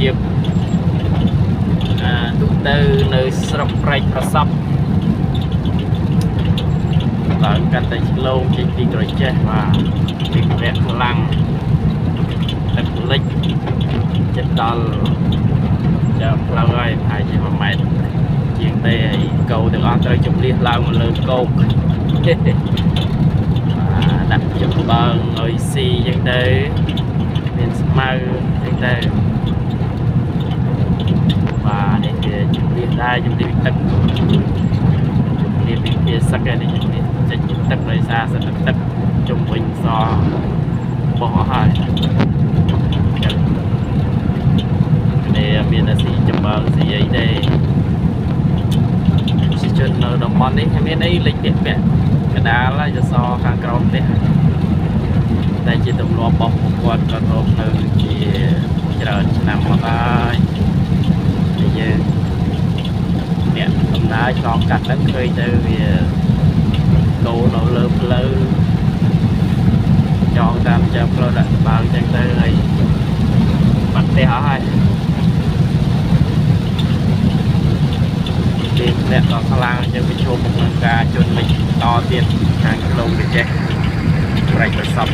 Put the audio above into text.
ភាព ទូទៅនៅស្រុកព្រែកប្រសពឡើងកាន់តែឆ្លងចេញពីក្រចេះបាទពីវគ្គខ្លាំងទឹកលិចចិត្តដល់ចាំផ្លូវហើយប្រហែលជា1ម៉ែត្រជាងទេហើយកោទាំងអស់ត្រូវជំនះឡើងមកលើគោកដាក់ចំបើងឲ្យស៊ីចឹងទៅមានស្មៅចឹងទៅបាទនេះជាជំនះដែរជំនះទឹកជំនះពីភាសឹកនេះជំនះចេញទឹកដោយសារសន្តិទឹកជុំវិញសបោះហើយនេះមានតែស៊ីចំបើងស៊ីអីទេជាជននៅតំបន់នេះមានអីលេចពាក់កដាលហើយសខាងក្រោមផ្ទះតែជាទម្លាប់របស់គាត់ក៏រកនៅជាច្រើនឆ្នាំមកហើយយើងអ្នកដំណើរឆ្លងកាត់ទៅឃើញទៅវាដូរនៅលើផ្លូវចងតាមចាំផ្លូវដាក់បាល់ចឹងទៅហើយបាត់ផ្ទះអស់ហើយគេអ្នកក៏ខ្លាំងចឹងវាជួបនឹងការជន់លិចតទៀតខាងក្នុងទៅចេះប្រែកប្រសព